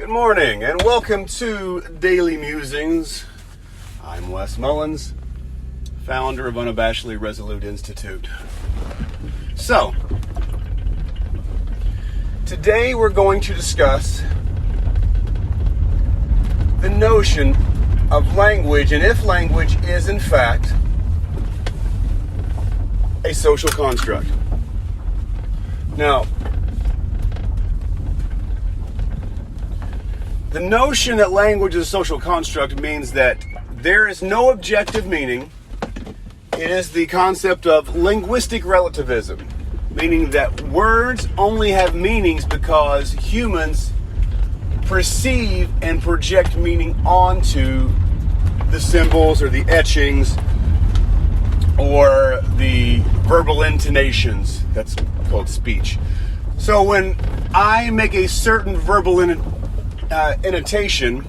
Good morning and welcome to Daily Musings. I'm Wes Mullins, founder of Unabashedly Resolute Institute. So, today we're going to discuss the notion of language and if language is in fact a social construct. Now, the notion that language is a social construct means that there is no objective meaning. It is the concept of linguistic relativism, meaning that words only have meanings because humans perceive and project meaning onto the symbols or the etchings or the verbal intonations. That's called speech. So when I make a certain verbal intonation,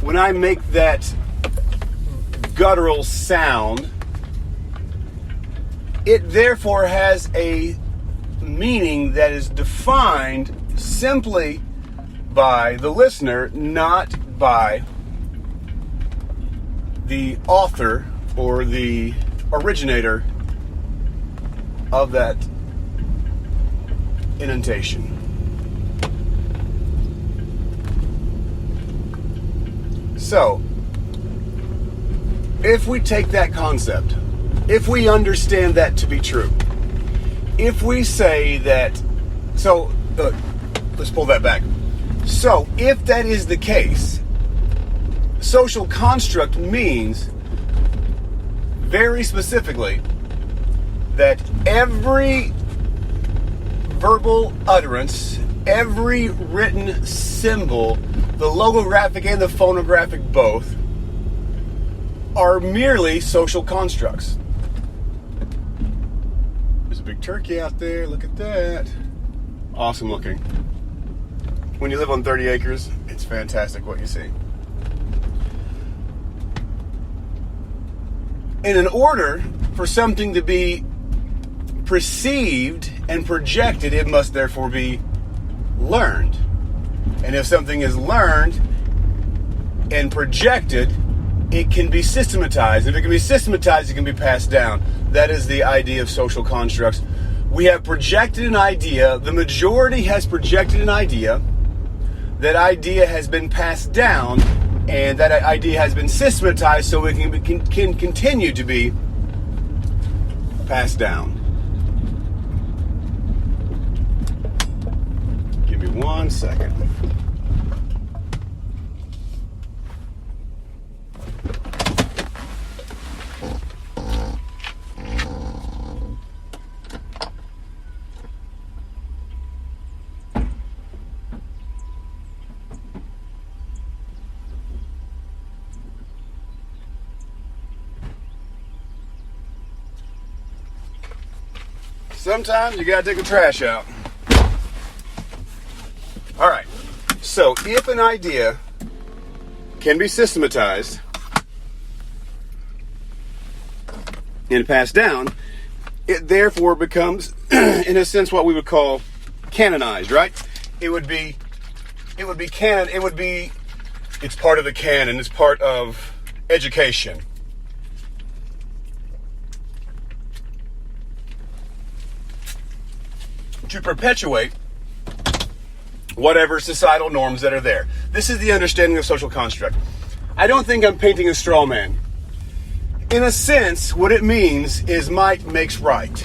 when I make that guttural sound, it therefore has a meaning that is defined simply by the listener, not by the author or the originator of that intonation. So, if we take that concept, if we understand that to be true, if we say that, let's pull that back. So, if that is the case, social construct means, very specifically, that every verbal utterance, every written symbol, the logographic and the phonographic both, are merely social constructs. There's a big turkey out there, look at that. Awesome looking. When you live on 30 acres, it's fantastic what you see. And in order for something to be perceived and projected, it must therefore be learned. And if something is learned and projected, it can be systematized. If it can be systematized, it can be passed down. That is the idea of social constructs. We have projected an idea. The majority has projected an idea. That idea has been passed down, and that idea has been systematized so it can continue to be passed down. Give me 1 second. Sometimes you gotta take the trash out. Alright, so if an idea can be systematized and passed down, it therefore becomes, in a sense, what we would call canonized, right? It would be canon, it's part of the canon, it's part of education. To perpetuate whatever societal norms that are there. This is the understanding of social construct. I don't think I'm painting a straw man. In a sense, what it means is might makes right.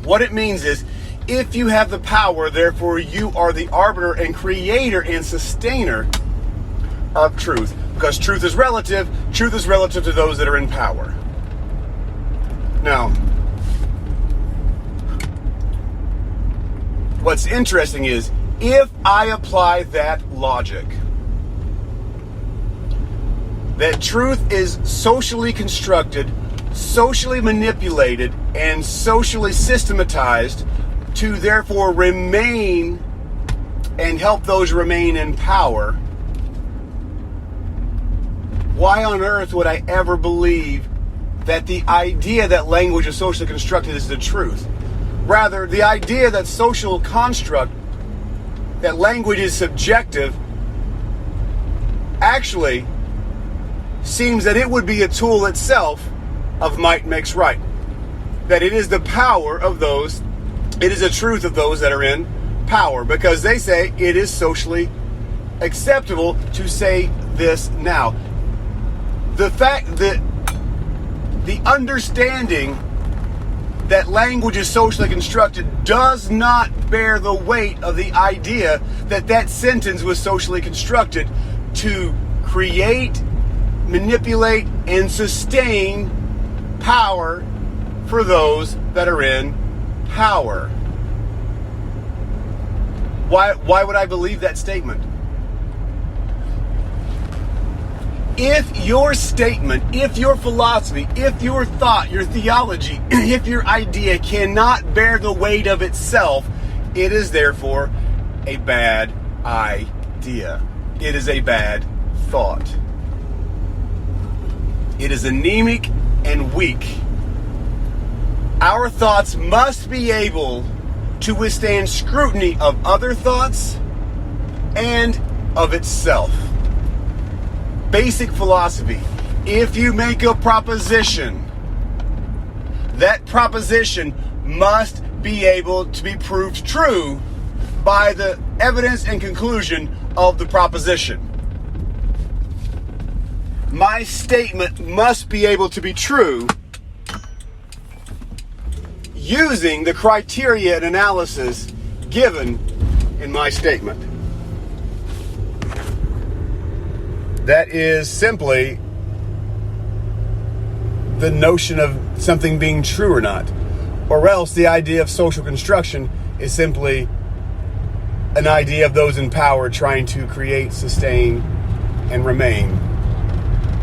What it means is, if you have the power, therefore you are the arbiter and creator and sustainer of truth. Because truth is relative to those that are in power. Now, what's interesting is, if I apply that logic, that truth is socially constructed, socially manipulated, and socially systematized to therefore remain and help those remain in power, why on earth would I ever believe that the idea that language is socially constructed is the truth? Rather, the idea that social construct that language is subjective actually seems that it would be a tool itself of might makes right. That it is the power of those, it is a truth of those that are in power, because they say it is socially acceptable to say this now. The fact that the understanding that language is socially constructed does not bear the weight of the idea that that sentence was socially constructed to create, manipulate, and sustain power for those that are in power. Why would I believe that statement? If your statement, if your philosophy, if your thought, your theology, if your idea cannot bear the weight of itself, it is therefore a bad idea. It is a bad thought. It is anemic and weak. Our thoughts must be able to withstand scrutiny of other thoughts and of itself. Basic philosophy. If you make a proposition, that proposition must be able to be proved true by the evidence and conclusion of the proposition. My statement must be able to be true using the criteria and analysis given in my statement. That is simply the notion of something being true or not. Or else the idea of social construction is simply an idea of those in power trying to create, sustain, and remain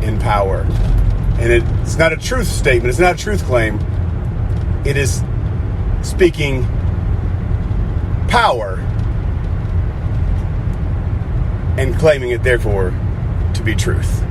in power. And it's not a truth statement. It's not a truth claim. It is speaking power and claiming it therefore to be truth.